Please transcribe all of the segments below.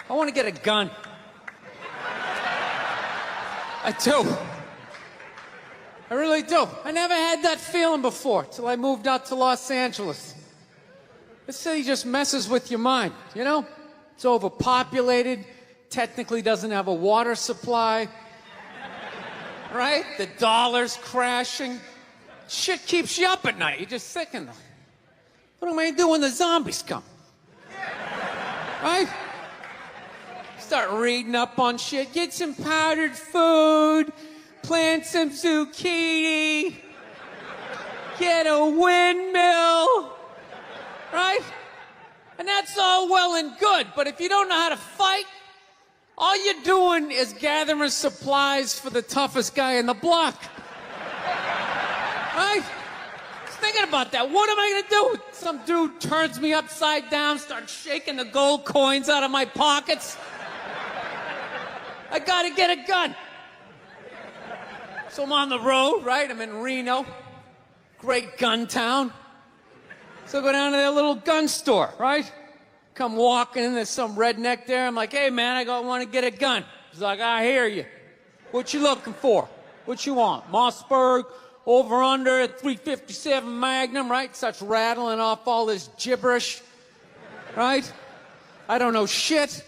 I want to get a gun. I do. I really do. I never had that feeling before till I moved out to Los Angeles. This city just messes with your mind, you know? It's overpopulated, technically doesn't have a water supply, right? The dollar's crashing. Shit keeps you up at night. You're just thinking, what am I gonna do when the zombies come? Right? Start reading up on shit. Get some powdered food. Plant some zucchini. Get a windmill. Right? And that's all well and good. But if you don't know how to fight, all you're doing is gathering supplies for the toughest guy in the block. Right? Just thinking about that. What am I gonna do? Some dude turns me upside down, starts shaking the gold coins out of my pockets. I gotta get a gun. So I'm on the road, right? I'm in Reno. Great gun town. So I go down to their little gun store, right? Come walking in, there's some redneck there. I'm like, hey man, I want to get a gun. He's like, I hear you. What you looking for? What you want? Mossberg, over under, 357 Magnum, right? Starts rattling off all this gibberish, right? I don't know shit.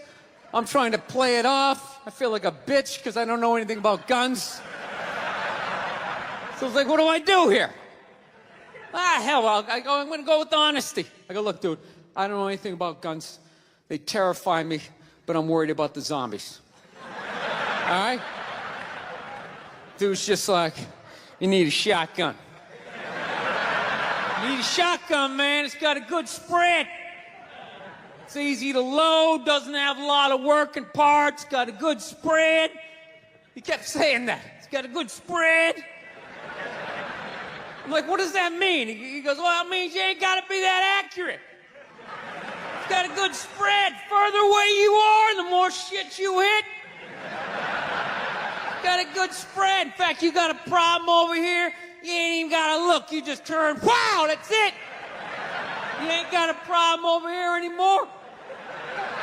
I'm trying to play it off. I feel like a bitch because I don't know anything about guns. So it's like, what do I do here? Hell, I'm going to go with honesty. I go, look, dude, I don't know anything about guns. They terrify me, but I'm worried about the zombies. All right? Dude's just like, you need a shotgun. You need a shotgun, man. It's got a good spread. It's easy to load, doesn't have a lot of working parts, got a good spread. He kept saying that. It's got a good spread. I'm like, what does that mean? He goes, well, it means you ain't got to be that accurate. It's got a good spread. Further away you are, the more shit you hit. Got a good spread. In fact, you got a problem over here, you ain't even got to look. You just turn, wow, that's it. You ain't got a problem over here anymore.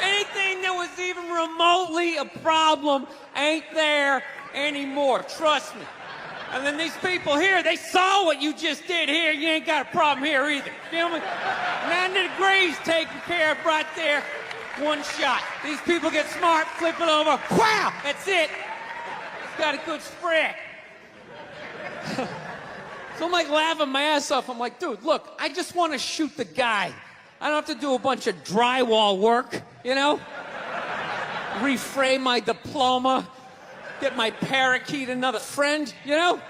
Anything that was even remotely a problem ain't there anymore. Trust me. And then these people here, they saw what you just did here. You ain't got a problem here either. Feel me? 90 degrees taken care of right there. One shot. These people get smart, flip it over. Wow! That's it. It's got a good spread. So I'm like laughing my ass off. I'm like, dude, look, I just want to shoot the guy. I don't have to do a bunch of drywall work, you know? Reframe my diploma, get my parakeet another friend, you know?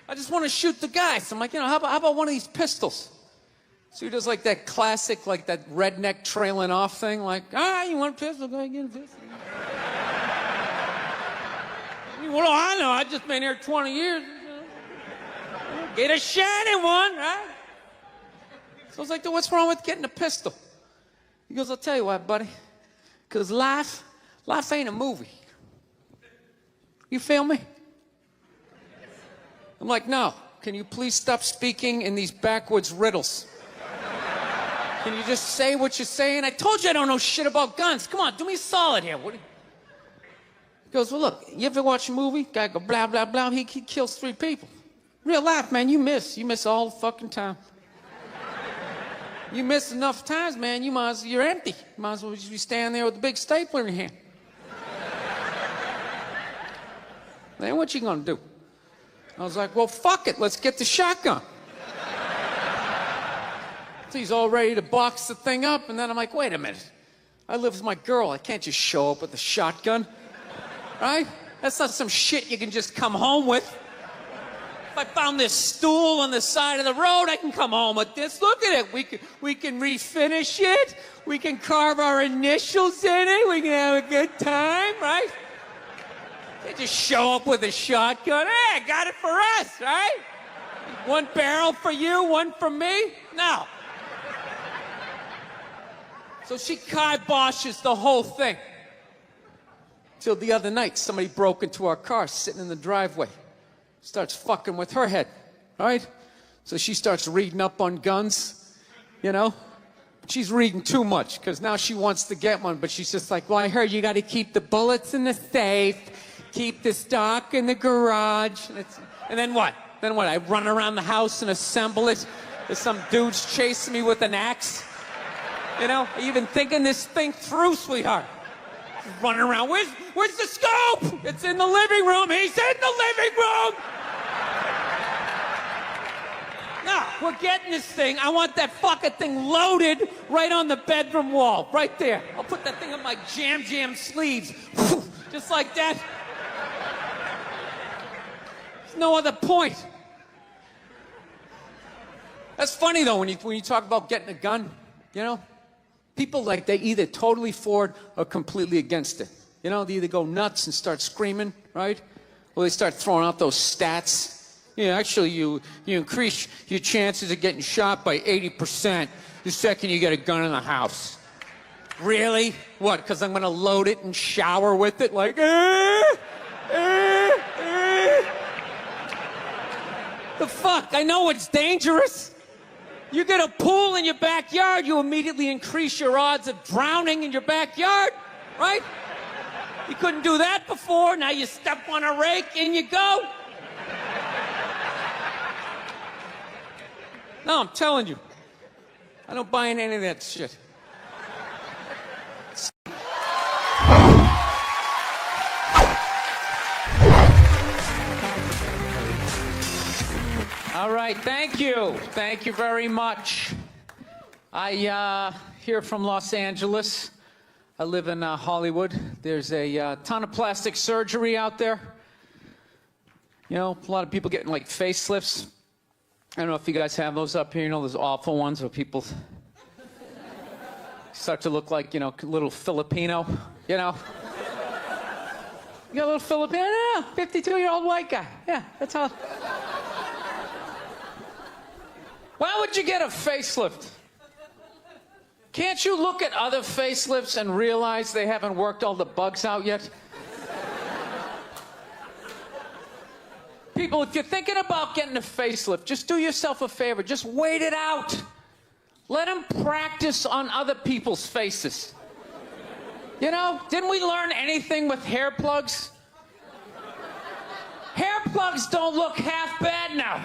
I just want to shoot the guy. So I'm like, you know, how about one of these pistols? So he does like that classic, like that redneck trailing off thing, like, you want a pistol? Go ahead, get a pistol. What do I know? I've just been here 20 years. Get a shiny one, right? So I was like, dude, what's wrong with getting a pistol? He goes, I'll tell you what, buddy. Because life ain't a movie. You feel me? I'm like, no. Can you please stop speaking in these backwoods riddles? Can you just say what you're saying? I told you I don't know shit about guns. Come on, do me a solid here. He goes, well, look, you ever watch a movie? Guy go, blah, blah, blah. He kills 3 people. Real life, man, you miss all the fucking time. You miss enough times, man, you're empty. You might as well just be standing there with a big stapler in your hand. Then what you gonna do? I was like, well, fuck it, let's get the shotgun. So he's all ready to box the thing up, and then I'm like, wait a minute. I live with my girl, I can't just show up with a shotgun. Right? That's not some shit you can just come home with. If I found this stool on the side of the road, I can come home with this. Look at it. We can refinish it. We can carve our initials in it. We can have a good time, right? They just show up with a shotgun. Hey, I got it for us, right? One barrel for you, one for me? No. So she kiboshes the whole thing. Till the other night, somebody broke into our car sitting in the driveway. Starts fucking with her head, right? So she starts reading up on guns, you know? She's reading too much because now she wants to get one, but she's just like, well, I heard you got to keep the bullets in the safe, keep the stock in the garage. And then what? Then what? I run around the house and assemble it. There's some dudes chasing me with an axe. You know, are you even thinking this thing through, sweetheart? She's running around. Where's the scope? It's in the living room. He's in the living room. No, we're getting this thing. I want that fucking thing loaded right on the bedroom wall. Right there. I'll put that thing on my jam sleeves. Just like that. There's no other point. That's funny, though, when you talk about getting a gun, you know? People, like, they either totally for it or completely against it. You know, they either go nuts and start screaming, right? Or they start throwing out those stats. Yeah, actually, you increase your chances of getting shot by 80% the second you get a gun in the house. Really? What, because I'm going to load it and shower with it? Like, The fuck? I know it's dangerous. You get a pool in your backyard, you immediately increase your odds of drowning in your backyard, right? You couldn't do that before. Now you step on a rake, in you go. No, I'm telling you. I don't buy in any of that shit. All right, thank you. Thank you very much. I here from Los Angeles. I live in Hollywood. There's a ton of plastic surgery out there. You know, a lot of people getting like facelifts. I don't know if you guys have those up here. You know, those awful ones where people start to look like, you know, little Filipino, you know. You got a little Filipino? Yeah, 52-year-old white guy. Yeah, that's how. Why would you get a facelift? Can't you look at other facelifts and realize they haven't worked all the bugs out yet? People, if you're thinking about getting a facelift, just do yourself a favor. Just wait it out. Let them practice on other people's faces. You know, didn't we learn anything with hair plugs? Hair plugs don't look half bad now.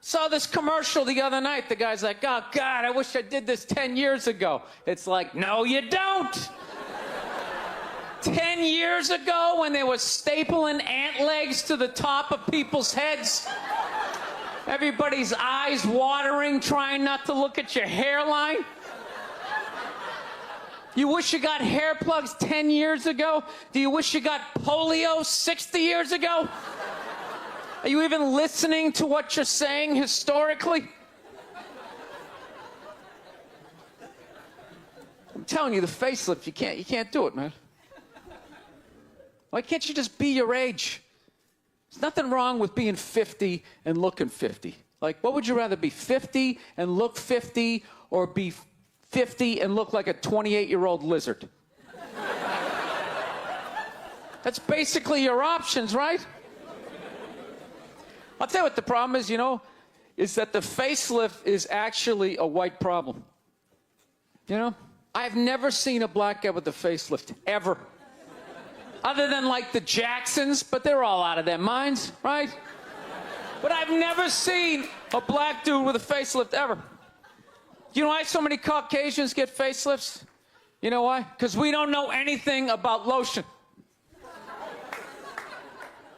Saw this commercial the other night. The guy's like, oh, God, I wish I did this 10 years ago. It's like, no, you don't. 10 years ago, when they were stapling ant legs to the top of people's heads, everybody's eyes watering, trying not to look at your hairline. You wish you got hair plugs 10 years ago? Do you wish you got polio 60 years ago? Are you even listening to what you're saying historically? I'm telling you, the facelift, you can't do it, man. Why can't you just be your age? There's nothing wrong with being 50 and looking 50. Like, what would you rather be, 50 and look 50, or be 50 and look like a 28-year-old lizard? That's basically your options, right? I'll tell you what the problem is, you know, is that the facelift is actually a white problem. You know? I've never seen a black guy with a facelift, ever. Other than, like, the Jacksons, but they're all out of their minds, right? But I've never seen a black dude with a facelift, ever. You know why so many Caucasians get facelifts? You know why? Because we don't know anything about lotion.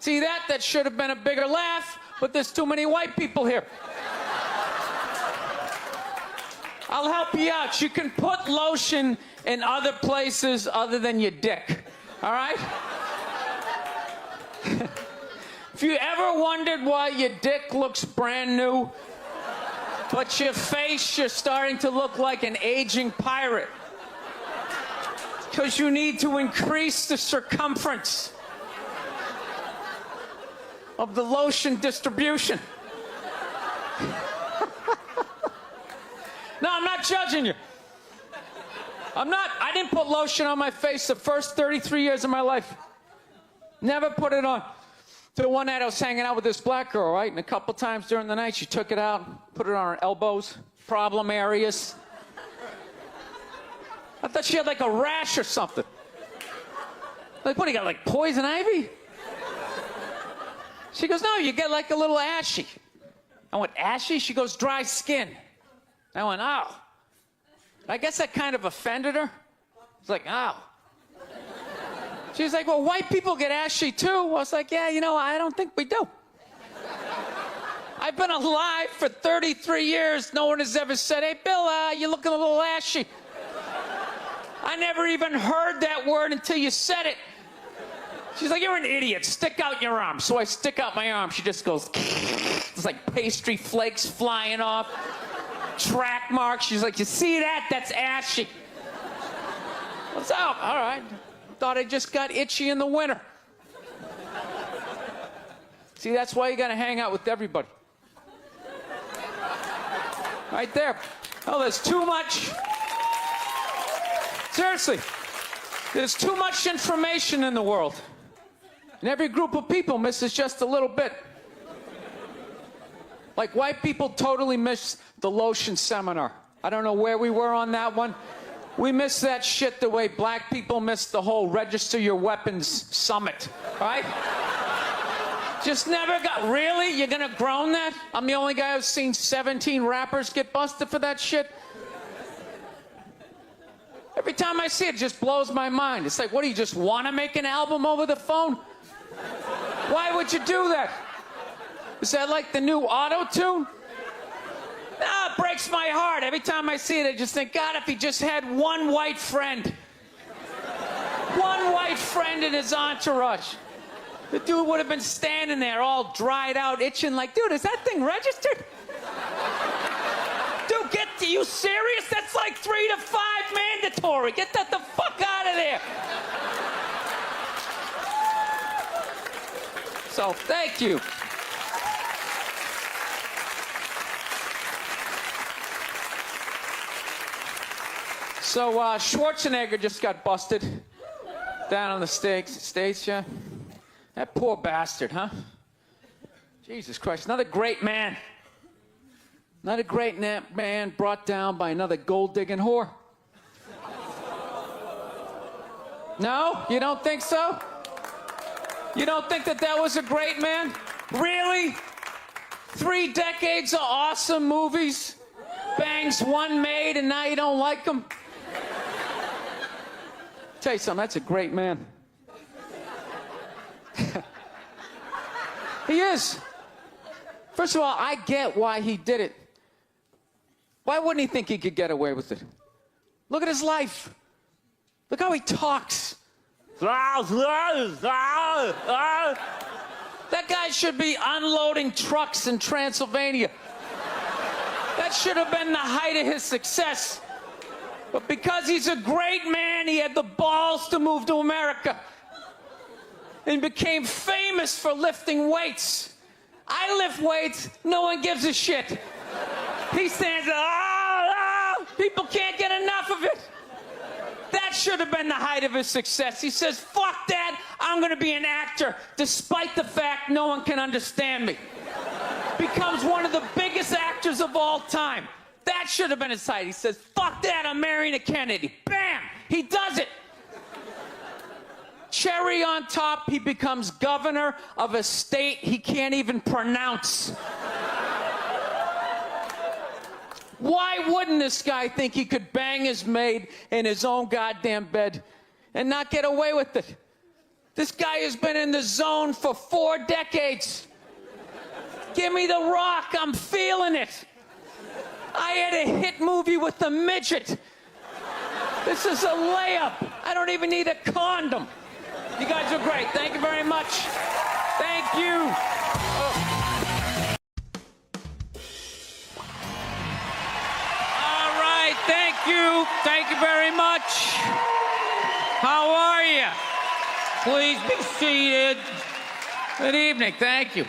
See that? That should have been a bigger laugh, but there's too many white people here. I'll help you out. You can put lotion in other places other than your dick. All right? If you ever wondered why your dick looks brand new, but your face, you're starting to look like an aging pirate. Because you need to increase the circumference of the lotion distribution. No, I'm not judging you. I didn't put lotion on my face the first 33 years of my life. Never put it on. So one night I was hanging out with this black girl, right? And a couple times during the night she took it out, put it on her elbows, problem areas. I thought she had like a rash or something. Like, what, you got like poison ivy? She goes, no, you get like a little ashy. I went, ashy? She goes, dry skin. I went, oh. I guess that kind of offended her. It's like, oh. She's like, well, white people get ashy too. I was like, yeah, you know, I don't think we do. I've been alive for 33 years. No one has ever said, hey, Bill, you're looking a little ashy. I never even heard that word until you said it. She's like, you're an idiot. Stick out your arm. So I stick out my arm. She just goes, it's like pastry flakes flying off. Track marks. She's like, you see that? That's ashy. What's up? All right. Thought I just got itchy in the winter. See, that's why you got to hang out with everybody. Right there. Oh, there's too much. Seriously. There's too much information in the world. And every group of people misses just a little bit. Like white people totally missed the lotion seminar. I don't know where we were on that one. We missed that shit the way black people missed the whole register your weapons summit, right? Just never got, really? You're gonna groan that? I'm the only guy who's seen 17 rappers get busted for that shit? Every time I see it, it just blows my mind. It's like, what, do you just want to make an album over the phone? Why would you do that? Is that like the new auto-tune? No, it breaks my heart. Every time I see it, I just think, God, if he just had one white friend. One white friend in his entourage. The dude would have been standing there all dried out, itching like, dude, is that thing registered? Dude, you serious? That's like 3 to 5 mandatory. Get that the fuck out of there. So, thank you. So, Schwarzenegger just got busted down on the States, yeah? That poor bastard, huh? Jesus Christ, another great man. Another great man brought down by another gold-digging whore. No? You don't think so? You don't think that was a great man? Really? 3 decades of awesome movies? Bangs one made and now you don't like him? Tell you something, that's a great man. He is. First of all, I get why he did it. Why wouldn't he think he could get away with it? Look at his life. Look how he talks. That guy should be unloading trucks in Transylvania. That should have been the height of his success. But because he's a great man, he had the balls to move to America and became famous for lifting weights. I lift weights, no one gives a shit. He stands there, people can't get enough of it. That should have been the height of his success. He says, fuck that, I'm gonna be an actor, despite the fact no one can understand me. Becomes one of the biggest actors of all time. That should have been his height. He says, fuck that, I'm marrying a Kennedy. Bam! He does it. Cherry on top, he becomes governor of a state he can't even pronounce. Why wouldn't this guy think he could bang his maid in his own goddamn bed and not get away with it? This guy has been in the zone for 4 decades. Give me the rock, I'm feeling it. I had a hit movie with a midget. This is a layup. I don't even need a condom. You guys are great. Thank you very much. Thank you. All right. Thank you. Thank you very much. How are you? Please be seated. Good evening. Thank you.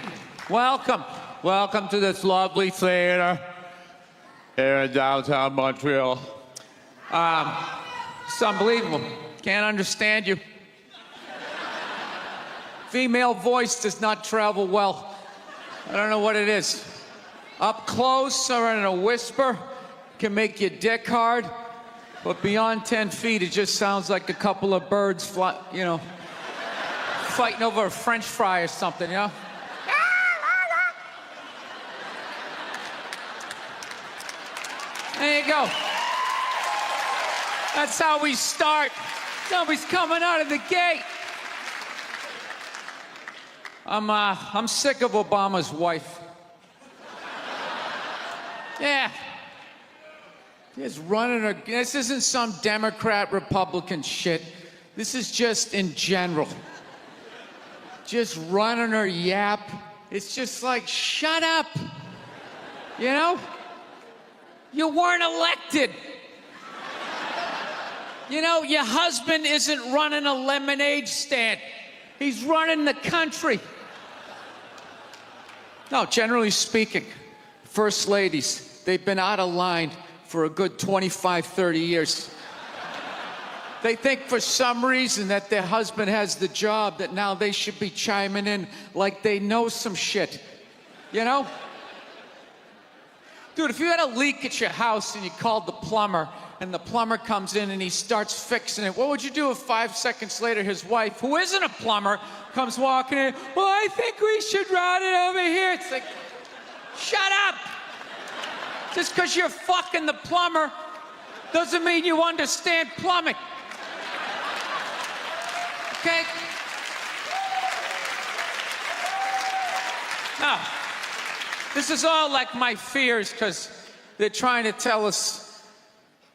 Welcome. Welcome to this lovely theater here in downtown Montreal. It's unbelievable. Can't understand you. Female voice does not travel well. I don't know what it is. Up close or in a whisper can make your dick hard. But beyond 10 feet, it just sounds like a couple of birds fighting over a French fry or something, you know? There you go. That's how we start. Somebody's coming out of the gate. I'm sick of Obama's wife. Yeah. Just running her. This isn't some Democrat, Republican shit. This is just in general. Just running her yap. It's just like, shut up. You know? You weren't elected. You know, your husband isn't running a lemonade stand. He's running the country. No, generally speaking, first ladies, they've been out of line for a good 25, 30 years. They think for some reason that their husband has the job, that now they should be chiming in like they know some shit. You know? Dude, if you had a leak at your house and you called the plumber, and the plumber comes in and he starts fixing it, what would you do if 5 seconds later his wife, who isn't a plumber, comes walking in? Well, I think we should route it over here. It's like, shut up! Just because you're fucking the plumber doesn't mean you understand plumbing. Okay? Now, this is all like my fears, because they're trying to tell us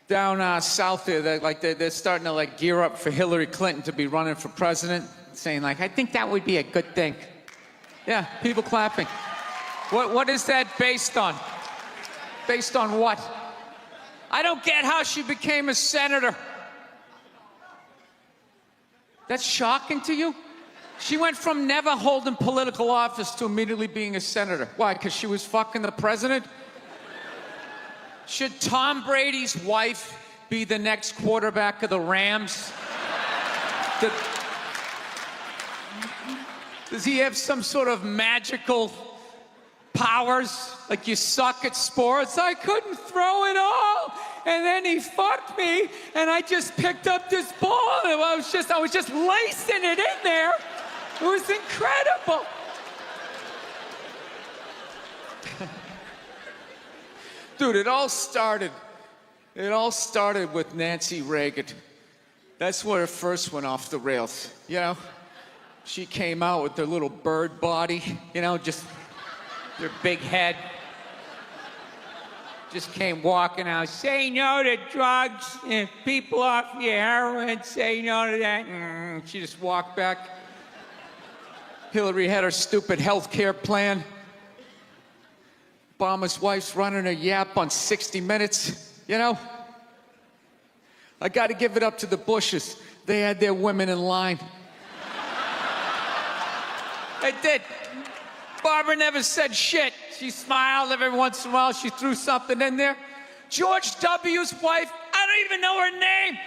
down south there that they're starting to like gear up for Hillary Clinton to be running for president, saying like, I think that would be a good thing. Yeah, people clapping. What is that based on? Based on what? I don't get how she became a senator. That's shocking to you? She went from never holding political office to immediately being a senator. Why? Because she was fucking the president? Should Tom Brady's wife be the next quarterback of the Rams? Does he have some sort of magical powers? Like, you suck at sports? I couldn't throw it all, and then he fucked me, and I just picked up this ball, and I was just lacing it in there. It was incredible. Dude, it all started with Nancy Reagan. That's where it first went off the rails, you know? She came out with her little bird body, you know, just her big head. Just came walking out, say no to drugs, and people off your heroin, say no to that. She just walked back. Hillary had her stupid health care plan. Obama's wife's running a yap on 60 Minutes, you know? I got to give it up to the Bushes. They had their women in line. They did. Barbara never said shit. She smiled every once in a while. She threw something in there. George W.'s wife, I don't even know her name.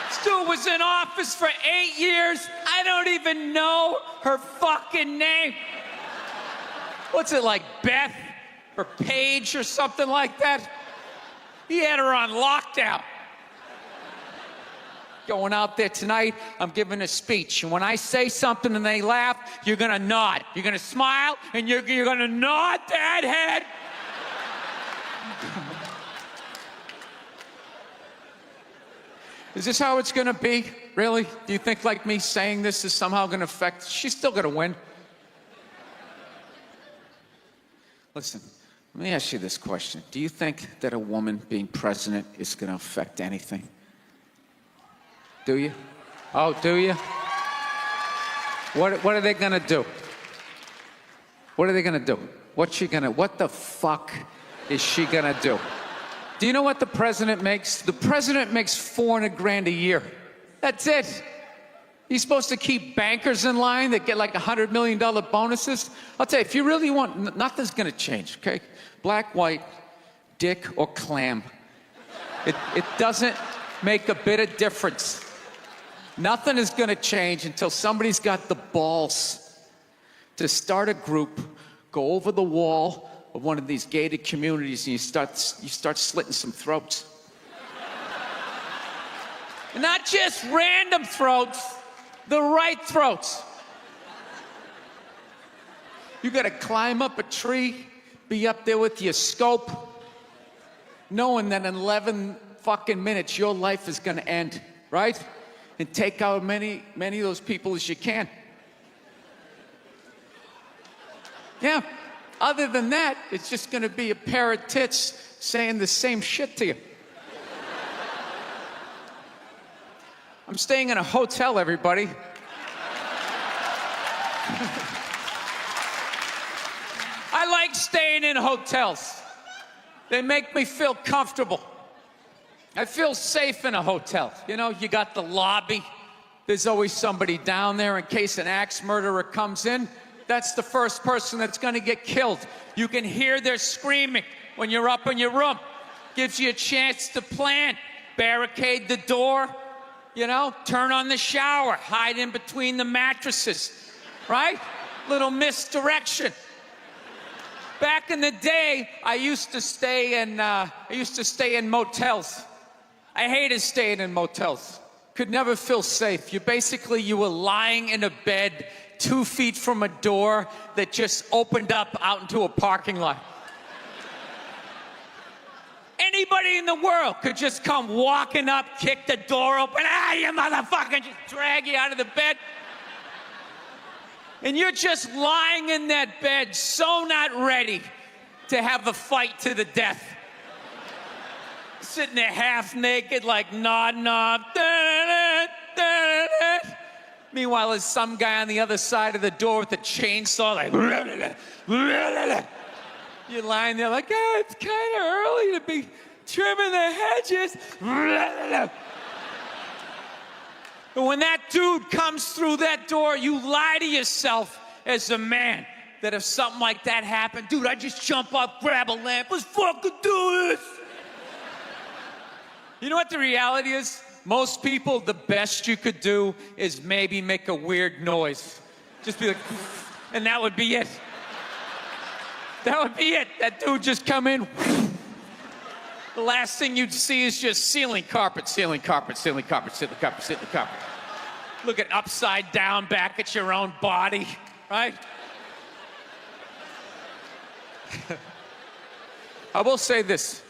This dude was in office for 8 years. I don't even know her fucking name. What's it, like Beth or Paige or something like that? He had her on lockdown. Going out there tonight, I'm giving a speech. And when I say something and they laugh, you're gonna nod. You're gonna smile, and you're gonna nod that head. Is this how it's gonna be? Really? Do you think like me saying this is somehow gonna affect? She's still gonna win. Listen, let me ask you this question. Do you think that a woman being president is gonna affect anything? Do you? Oh, do you? What are they gonna do? What are they gonna do? What the fuck is she gonna do? Do you know what the president makes? The president makes $400,000 a year. That's it. He's supposed to keep bankers in line that get like $100 million bonuses. I'll tell you, if you really want, nothing's gonna change, okay? Black, white, dick, or clam. It doesn't make a bit of difference. Nothing is gonna change until somebody's got the balls to start a group, go over the wall of one of these gated communities, and you start slitting some throats. Not just random throats, the right throats. You gotta climb up a tree, be up there with your scope, knowing that in 11 fucking minutes your life is gonna end, right? And take out many of those people as you can. Yeah. Other than that, it's just gonna be a pair of tits saying the same shit to you. I'm staying in a hotel, everybody. I like staying in hotels. They make me feel comfortable. I feel safe in a hotel. You know, you got the lobby. There's always somebody down there in case an axe murderer comes in. That's the first person that's gonna get killed. You can hear their screaming when you're up in your room. Gives you a chance to plan. Barricade the door, you know, turn on the shower, hide in between the mattresses, right? Little misdirection. Back in the day, I used to stay in motels. I hated staying in motels. Could never feel safe. You were lying in a bed 2 feet from a door that just opened up out into a parking lot. Anybody in the world could just come walking up, kick the door open, you motherfucker, just drag you out of the bed. And you're just lying in that bed, so not ready to have a fight to the death. Sitting there half naked, like nod. Meanwhile, there's some guy on the other side of the door with a chainsaw, like. You're lying there like, it's kind of early to be trimming the hedges. And when that dude comes through that door, you lie to yourself as a man that if something like that happened, dude, I'd just jump up, grab a lamp, let's fucking do this. You know what the reality is? Most people, the best you could do is maybe make a weird noise. Just be like, and that would be it. That would be it. That dude just come in. The last thing you'd see is just ceiling carpet. Looking upside down back at your own body, right? I will say this.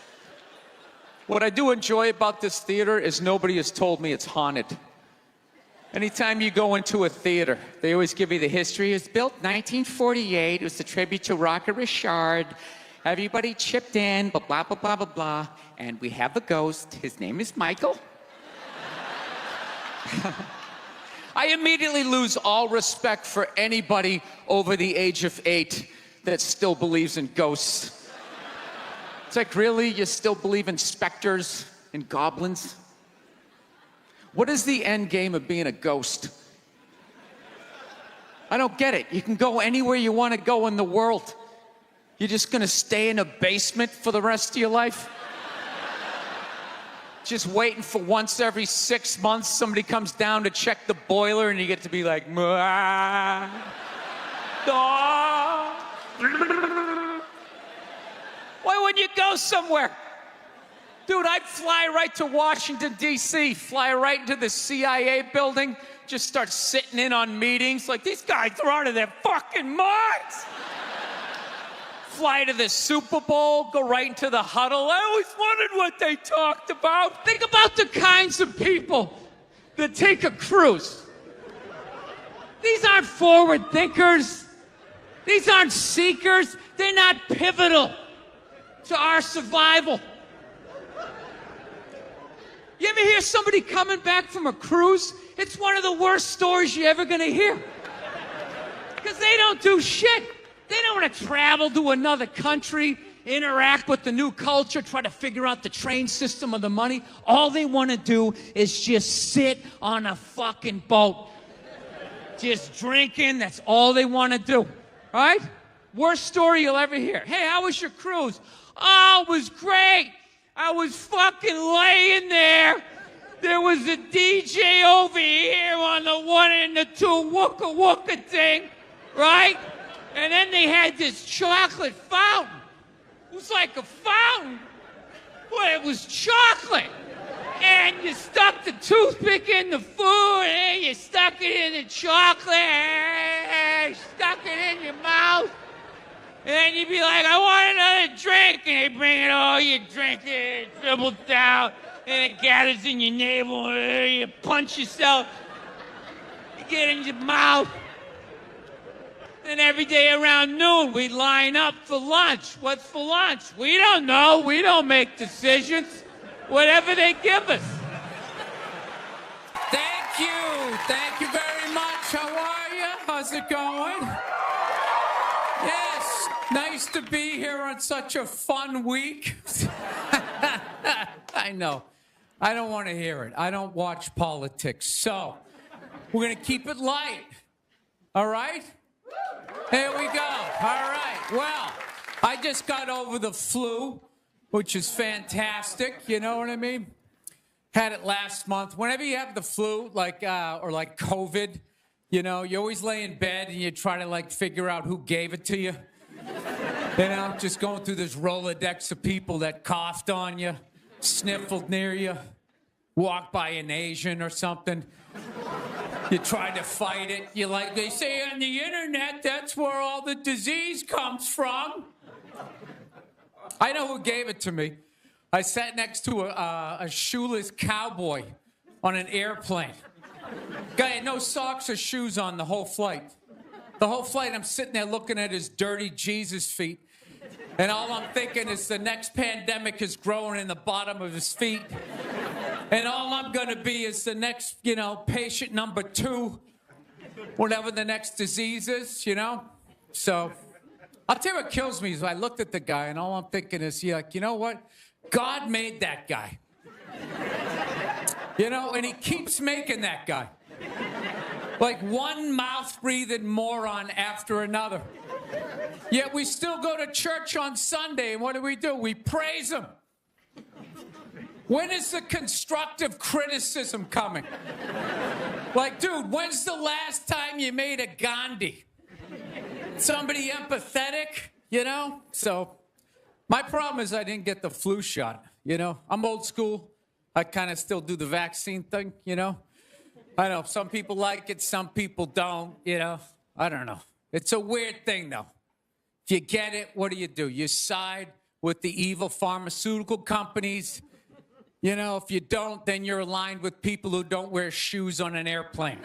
What I do enjoy about this theater is nobody has told me it's haunted. Anytime you go into a theater, they always give you the history. It was built 1948. It was a tribute to Rocket Richard. Everybody chipped in, blah, blah, blah, blah, blah, blah. And we have a ghost. His name is Michael. I immediately lose all respect for anybody over the age of 8 that still believes in ghosts. It's like, really? You still believe in specters and goblins? What is the end game of being a ghost? I don't get it. You can go anywhere you want to go in the world. You're just gonna stay in a basement for the rest of your life? Just waiting for once every 6 months somebody comes down to check the boiler and you get to be like, why wouldn't you go somewhere? Dude, I'd fly right to Washington, D.C., fly right into the CIA building, just start sitting in on meetings. Like, these guys are out of their fucking minds. Fly to the Super Bowl, go right into the huddle. I always wondered what they talked about. Think about the kinds of people that take a cruise. These aren't forward thinkers. These aren't seekers. They're not pivotal to our survival. You ever hear somebody coming back from a cruise? It's one of the worst stories you're ever gonna hear. Because they don't do shit. They don't want to travel to another country, interact with the new culture, try to figure out the train system or the money. All they want to do is just sit on a fucking boat. Just drinking, that's all they want to do. Right? Worst story you'll ever hear. Hey, how was your cruise? Oh, it was great. I was fucking laying there. There was a DJ over here on the 1 and the 2 wooka wooka thing, right? And then they had this chocolate fountain. It was like a fountain. Boy, it was chocolate. And you stuck the toothpick in the food, and you stuck it in the chocolate, and stuck it in your mouth. And then you'd be like, I want another drink. And they bring it all, you drink it, it dribbles down, and it gathers in your navel, and you punch yourself. You get in your mouth. And every day around noon, we'd line up for lunch. What's for lunch? We don't know. We don't make decisions. Whatever they give us. Thank you. Thank you very much. How are you? How's it going? Yes. Nice to be here on such a fun week. I know. I don't want to hear it. I don't watch politics. So, we're going to keep it light. All right? Here we go. All right. Well, I just got over the flu, which is fantastic. You know what I mean? Had it last month. Whenever you have the flu, or like COVID, you know, you always lay in bed and you try to like figure out who gave it to you. You know, just going through this Rolodex of people that coughed on you, sniffled near you, walked by an Asian or something. You try to fight it. You like, they say on the internet, that's where all the disease comes from. I know who gave it to me. I sat next to a shoeless cowboy on an airplane. Guy had no socks or shoes on the whole flight. The whole flight, I'm sitting there looking at his dirty Jesus feet. And all I'm thinking is the next pandemic is growing in the bottom of his feet. And all I'm going to be is the next, you know, patient number 2, whatever the next disease is, you know? So, I'll tell you what kills me is I looked at the guy and all I'm thinking is, like, you know what? God made that guy. You know, and he keeps making that guy. Like one mouth-breathing moron after another. Yet we still go to church on Sunday, and what do? We praise him. When is the constructive criticism coming? Like, dude, when's the last time you made a Gandhi? Somebody empathetic, you know? So, my problem is I didn't get the flu shot, you know? I'm old school. I kind of still do the vaccine thing, you know? I know, some people like it, some people don't, you know? I don't know. It's a weird thing, though. If you get it, what do? You side with the evil pharmaceutical companies. You know, if you don't, then you're aligned with people who don't wear shoes on an airplane.